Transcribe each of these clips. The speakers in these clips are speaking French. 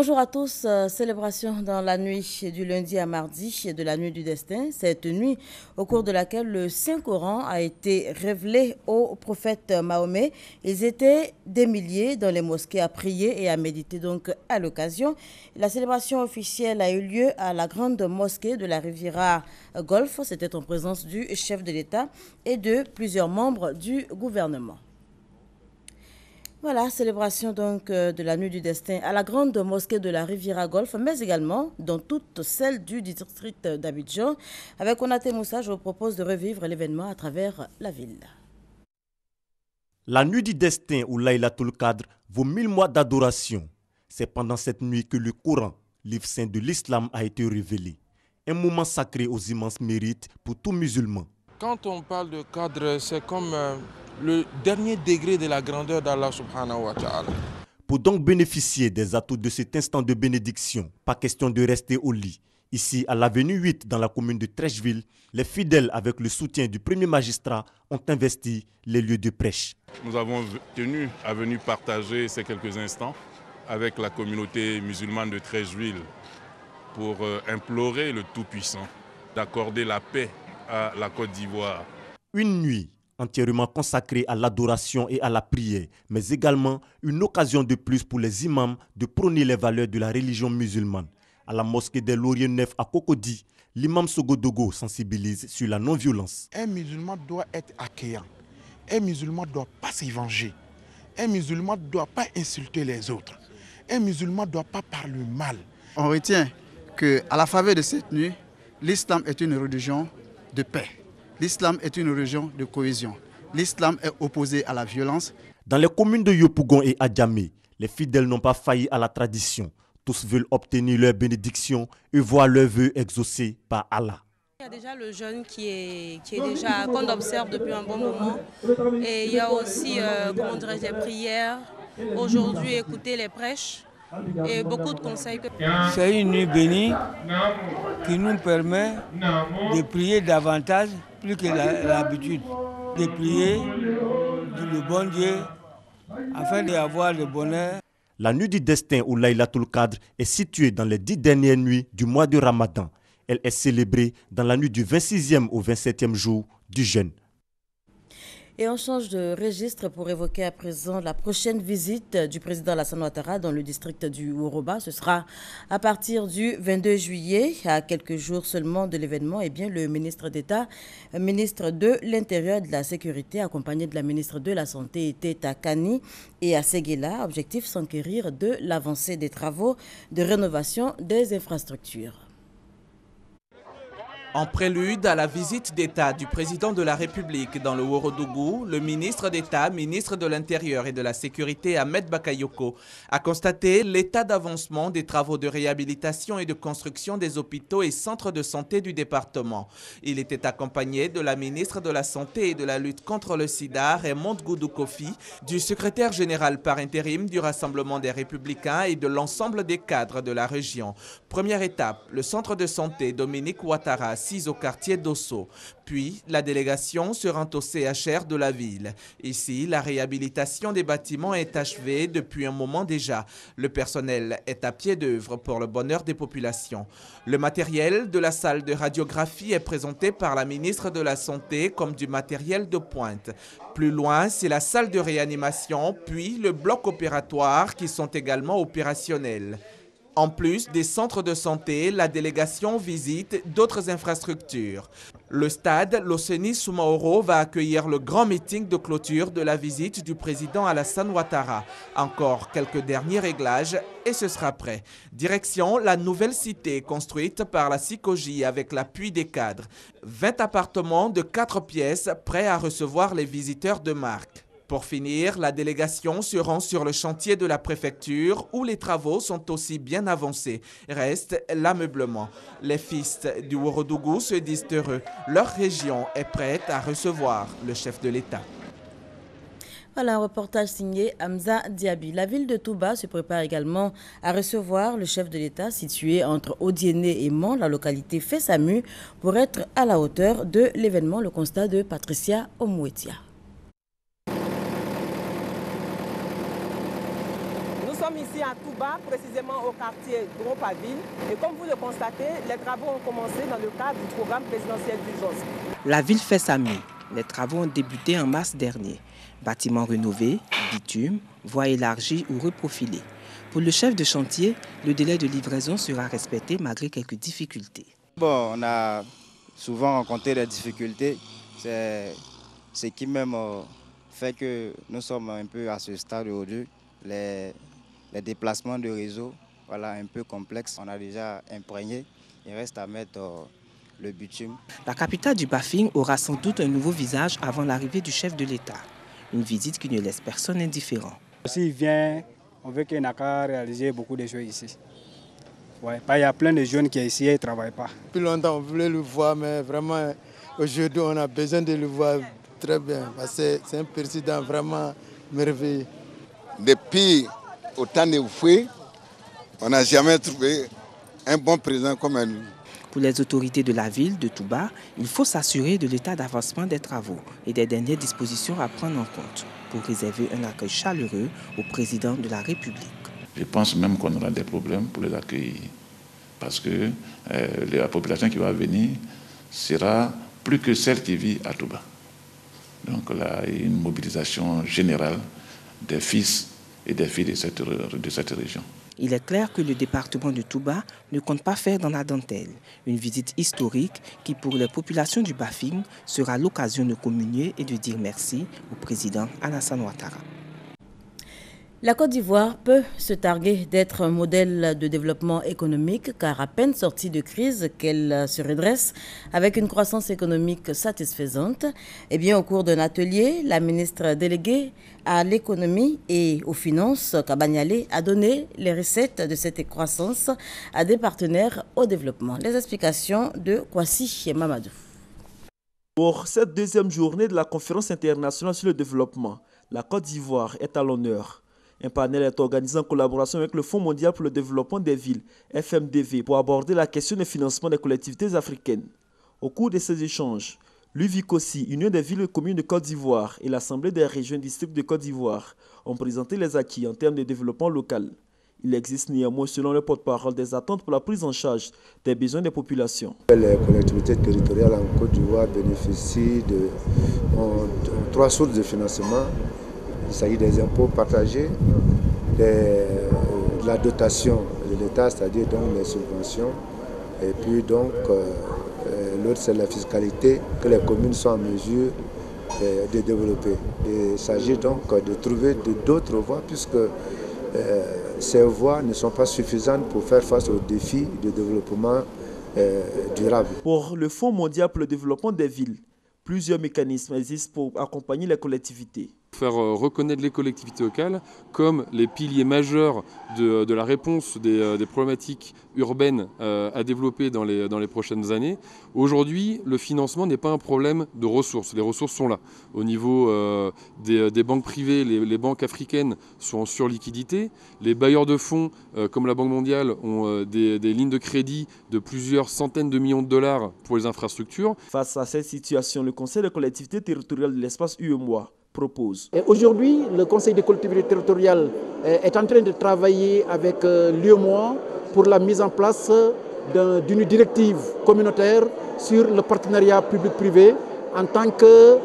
Bonjour à tous. Célébration dans la nuit du lundi à mardi de la nuit du destin. Cette nuit au cours de laquelle le Saint-Coran a été révélé au prophète Mahomet. Ils étaient des milliers dans les mosquées à prier et à méditer donc à l'occasion. La célébration officielle a eu lieu à la grande mosquée de la Riviera Golfe. C'était en présence du chef de l'État et de plusieurs membres du gouvernement. Voilà, célébration donc de la nuit du destin à la grande mosquée de la Riviera Golfe, mais également dans toutes celles du district d'Abidjan. Avec Konaté Moussa, je vous propose de revivre l'événement à travers la ville. La nuit du destin ou Laylatul Qadr vaut 1000 mois d'adoration. C'est pendant cette nuit que le Coran, livre saint de l'islam, a été révélé. Un moment sacré aux immenses mérites pour tout musulman. Quand on parle de cadre, c'est comme le dernier degré de la grandeur d'Allah subhanahu wa ta'ala. Pour donc bénéficier des atouts de cet instant de bénédiction, pas question de rester au lit. Ici, à l'avenue 8, dans la commune de Trècheville, les fidèles, avec le soutien du premier magistrat, ont investi les lieux de prêche. Nous avons tenu à venir partager ces quelques instants avec la communauté musulmane de Trècheville pour implorer le Tout-Puissant d'accorder la paix à la Côte d'Ivoire. Une nuit entièrement consacrée à l'adoration et à la prière, mais également une occasion de plus pour les imams de prôner les valeurs de la religion musulmane. À la mosquée des Lauriers Neufs à Cocody, l'imam Sogodogo sensibilise sur la non-violence. Un musulman doit être accueillant. Un musulman ne doit pas s'évanger. Un musulman ne doit pas insulter les autres. Un musulman ne doit pas parler mal. On retient qu'à la faveur de cette nuit, l'islam est une religion de paix. L'islam est une religion de cohésion. L'islam est opposé à la violence. Dans les communes de Yopougon et Adjamé, les fidèles n'ont pas failli à la tradition. Tous veulent obtenir leur bénédiction et voir leurs vœux exaucés par Allah. Il y a déjà le jeûne qu'on observe depuis un bon moment. Et il y a aussi des prières. Aujourd'hui, écouter les prêches et beaucoup de conseils. C'est une nuit bénie qui nous permet de prier davantage, plus que l'habitude. De prier le bon Dieu afin d'avoir le bonheur. La nuit du destin ou Laylatul Qadr est située dans les 10 dernières nuits du mois de Ramadan. Elle est célébrée dans la nuit du 26e au 27e jour du jeûne. Et on change de registre pour évoquer à présent la prochaine visite du président Alassane Ouattara dans le district du Woroba. Ce sera à partir du 22 juillet, à quelques jours seulement de l'événement. Eh bien, le ministre d'État, ministre de l'Intérieur et de la Sécurité, accompagné de la ministre de la Santé, était à Kani et à Séguéla. Objectif s'enquérir de l'avancée des travaux de rénovation des infrastructures. En prélude à la visite d'État du président de la République dans le Ourodougou, le ministre d'État, ministre de l'Intérieur et de la Sécurité, Ahmed Bakayoko, a constaté l'état d'avancement des travaux de réhabilitation et de construction des hôpitaux et centres de santé du département. Il était accompagné de la ministre de la Santé et de la lutte contre le sida, Raymond Goudou Kofi, du secrétaire général par intérim du Rassemblement des Républicains et de l'ensemble des cadres de la région. Première étape, le centre de santé Dominique Ouattara, au quartier d'Osso. Puis, la délégation se rend au CHR de la ville. Ici, la réhabilitation des bâtiments est achevée depuis un moment déjà. Le personnel est à pied d'œuvre pour le bonheur des populations. Le matériel de la salle de radiographie est présenté par la ministre de la Santé comme du matériel de pointe. Plus loin, c'est la salle de réanimation, puis le bloc opératoire qui sont également opérationnels. En plus des centres de santé, la délégation visite d'autres infrastructures. Le stade Loseni Soumaoro va accueillir le grand meeting de clôture de la visite du président Alassane Ouattara. Encore quelques derniers réglages et ce sera prêt. Direction la nouvelle cité construite par la SICOGI avec l'appui des cadres. 20 appartements de 4 pièces prêts à recevoir les visiteurs de marque. Pour finir, la délégation se rend sur le chantier de la préfecture où les travaux sont aussi bien avancés. Reste l'ameublement. Les fils du Ourodougou se disent heureux. Leur région est prête à recevoir le chef de l'État. Voilà un reportage signé Hamza Diaby. La ville de Touba se prépare également à recevoir le chef de l'État situé entre Odiéné et Mans. La localité fait sa mue pour être à la hauteur de l'événement. Le constat de Patricia Omouetia. Nous sommes ici ici à Touba, précisément au quartier Gros-Paville. Et comme vous le constatez, les travaux ont commencé dans le cadre du programme présidentiel d'urgence. La ville fait sa mue. Les travaux ont débuté en mars dernier. Bâtiments rénovés, bitume, voies élargies ou reprofilées. Pour le chef de chantier, le délai de livraison sera respecté malgré quelques difficultés. Bon, on a souvent rencontré des difficultés. C'est ce qui même fait que nous sommes un peu à ce stade aujourd'hui. Les déplacements de réseau, voilà, un peu complexes. On a déjà imprégné. Il reste à mettre le bitume. La capitale du Bafing aura sans doute un nouveau visage avant l'arrivée du chef de l'État. Une visite qui ne laisse personne indifférent. S'il vient, on veut qu'il n'a qu'à réaliser beaucoup de choses ici. Ouais, il y a plein de jeunes qui sont ici et ils ne travaillent pas. Depuis longtemps, on voulait le voir, mais vraiment, aujourd'hui, on a besoin de le voir très bien. Parce que c'est un président vraiment merveilleux. Depuis au temps de Oufoué, on n'a jamais trouvé un bon président comme lui. Pour les autorités de la ville de Touba, il faut s'assurer de l'état d'avancement des travaux et des dernières dispositions à prendre en compte pour réserver un accueil chaleureux au président de la République. Je pense même qu'on aura des problèmes pour les accueillir parce que la population qui va venir sera plus que celle qui vit à Touba. Donc là, il y a une mobilisation générale des fils et des filles de cette région. Il est clair que le département de Touba ne compte pas faire dans la dentelle. Une visite historique qui, pour les populations du Bafing, sera l'occasion de communier et de dire merci au président Alassane Ouattara. La Côte d'Ivoire peut se targuer d'être un modèle de développement économique car à peine sortie de crise qu'elle se redresse avec une croissance économique satisfaisante. Eh bien, au cours d'un atelier, la ministre déléguée à l'économie et aux finances, Kabanyale, a donné les recettes de cette croissance à des partenaires au développement. Les explications de Kwasi Mamadou. Pour cette deuxième journée de la conférence internationale sur le développement, la Côte d'Ivoire est à l'honneur. Un panel est organisé en collaboration avec le Fonds mondial pour le développement des villes, FMDV, pour aborder la question du financement des collectivités africaines. Au cours de ces échanges, l'UVICOSI, Union des villes et communes de Côte d'Ivoire, et l'Assemblée des régions et districts de Côte d'Ivoire ont présenté les acquis en termes de développement local. Il existe néanmoins, selon le porte-parole, des attentes pour la prise en charge des besoins des populations. Les collectivités territoriales en Côte d'Ivoire bénéficient de trois sources de financement. Il s'agit des impôts partagés, de la dotation de l'État, c'est-à-dire donc les subventions, et puis donc l'autre c'est la fiscalité que les communes sont en mesure de développer. Et il s'agit donc de trouver d'autres voies puisque ces voies ne sont pas suffisantes pour faire face aux défis de développement durable. Pour le Fonds mondial pour le développement des villes, plusieurs mécanismes existent pour accompagner les collectivités. Faire reconnaître les collectivités locales comme les piliers majeurs de la réponse des problématiques urbaines à développer dans les prochaines années. Aujourd'hui, le financement n'est pas un problème de ressources. Les ressources sont là. Au niveau des banques privées, les banques africaines sont en surliquidité. Les bailleurs de fonds, comme la Banque mondiale, ont des lignes de crédit de plusieurs centaines de millions de dollars pour les infrastructures. Face à cette situation, le Conseil des collectivités territoriales de l'espace UEMOA propose. Aujourd'hui, le Conseil des collectivités territoriales est en train de travailler avec l'UEMOA pour la mise en place d'une directive communautaire sur le partenariat public-privé en tant que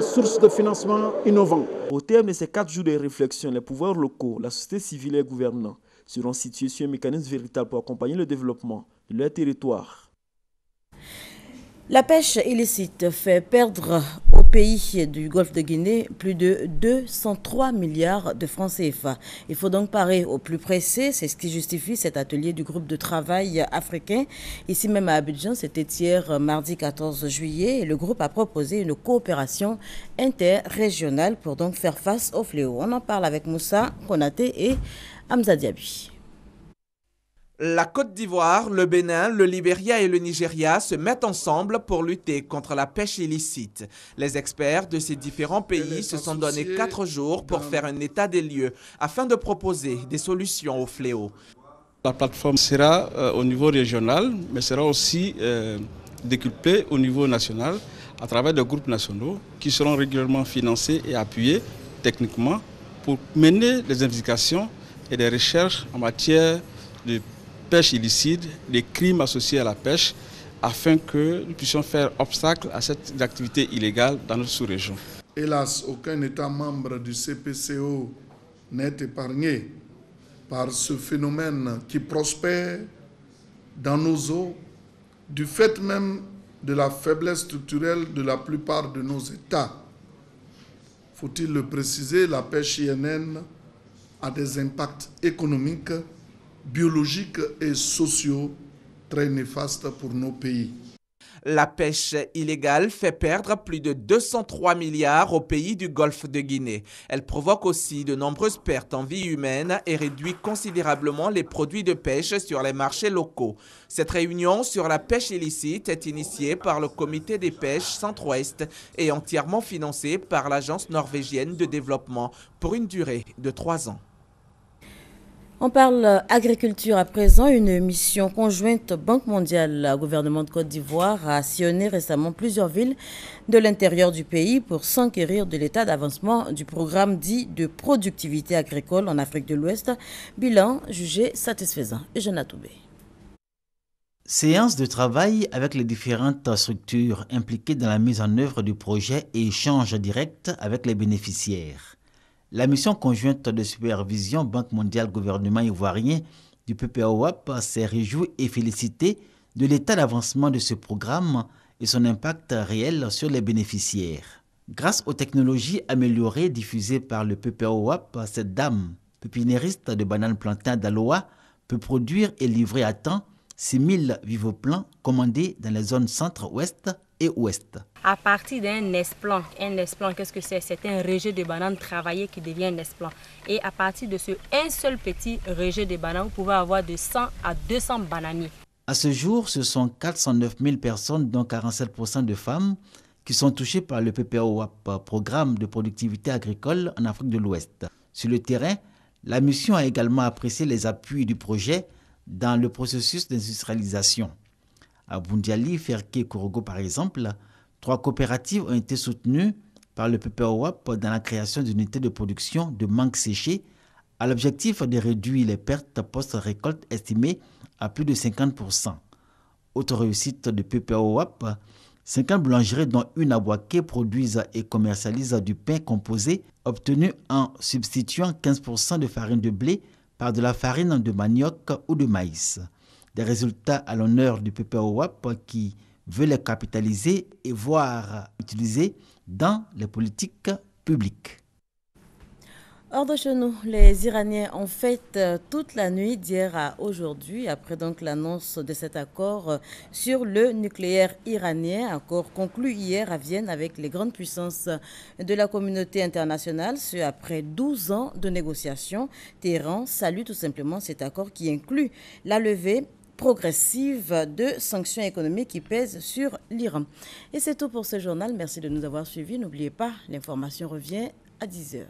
source de financement innovant. Au terme de ces 4 jours de réflexion, les pouvoirs locaux, la société civile et les gouvernants seront situés sur un mécanisme véritable pour accompagner le développement de leur territoire. La pêche illicite fait perdre au pays du Golfe de Guinée plus de 203 milliards de francs CFA. Il faut donc parer au plus pressé, c'est ce qui justifie cet atelier du groupe de travail africain. Ici même à Abidjan, c'était hier mardi 14 juillet et le groupe a proposé une coopération interrégionale pour donc faire face au fléau. On en parle avec Moussa Konaté et Hamza Diaby. La Côte d'Ivoire, le Bénin, le Libéria et le Nigeria se mettent ensemble pour lutter contre la pêche illicite. Les experts de ces différents pays se sont donné 4 jours pour faire un état des lieux afin de proposer des solutions au fléau. La plateforme sera au niveau régional, mais sera aussi décuplée au niveau national à travers des groupes nationaux qui seront régulièrement financés et appuyés techniquement pour mener les investigations et des recherches en matière de pêche illicite, des crimes associés à la pêche, afin que nous puissions faire obstacle à cette activité illégale dans notre sous-région. Hélas, aucun État membre du CPCO n'est épargné par ce phénomène qui prospère dans nos eaux, du fait même de la faiblesse structurelle de la plupart de nos États. Faut-il le préciser, la pêche INN a des impacts économiques, biologiques et sociaux très néfastes pour nos pays. La pêche illégale fait perdre plus de 203 milliards aux pays du Golfe de Guinée. Elle provoque aussi de nombreuses pertes en vie humaine et réduit considérablement les produits de pêche sur les marchés locaux. Cette réunion sur la pêche illicite est initiée par le Comité des pêches Centre-Ouest et entièrement financée par l'Agence norvégienne de développement pour une durée de 3 ans. On parle agriculture à présent. Une mission conjointe Banque mondiale, gouvernement de Côte d'Ivoire a sillonné récemment plusieurs villes de l'intérieur du pays pour s'enquérir de l'état d'avancement du programme dit de productivité agricole en Afrique de l'Ouest. Bilan jugé satisfaisant. Eugène Toubé. Séance de travail avec les différentes structures impliquées dans la mise en œuvre du projet et échange direct avec les bénéficiaires. La mission conjointe de supervision Banque mondiale gouvernement ivoirien du PPOAP s'est réjouie et félicitée de l'état d'avancement de ce programme et son impact réel sur les bénéficiaires. Grâce aux technologies améliorées diffusées par le PPOAP, cette dame, pépiniériste de bananes plantains d'Aloa, peut produire et livrer à temps 6000 vivoplants commandés dans les zones centre-ouest et ouest. À partir d'un esplan, qu'est-ce que c'est? C'est un rejet de bananes travaillé qui devient un esplan. Et à partir de ce un seul petit rejet de bananes, vous pouvez avoir de 100 à 200 bananiers. À ce jour, ce sont 409 000 personnes, dont 47% de femmes, qui sont touchées par le PPOAP, programme de productivité agricole en Afrique de l'Ouest. Sur le terrain, la mission a également apprécié les appuis du projet dans le processus d'industrialisation. À Bundiali, Ferke et Korogo, par exemple, 3 coopératives ont été soutenues par le PPOAP dans la création d'unités de production de mangue séchée à l'objectif de réduire les pertes post-récolte estimées à plus de 50%. Autre réussite de PPOAP, 50 boulangeries dont une à Boaké produisent et commercialisent du pain composé obtenu en substituant 15% de farine de blé par de la farine de manioc ou de maïs. Des résultats à l'honneur du PPOAP qui veut les capitaliser et voir utilisés dans les politiques publiques. Hors de chez nous, les Iraniens ont fête toute la nuit d'hier à aujourd'hui, après donc l'annonce de cet accord sur le nucléaire iranien, accord conclu hier à Vienne avec les grandes puissances de la communauté internationale, ce après 12 ans de négociations. Téhéran salue tout simplement cet accord qui inclut la levée progressive de sanctions économiques qui pèsent sur l'Iran. Et c'est tout pour ce journal. Merci de nous avoir suivis. N'oubliez pas, l'information revient à 10h.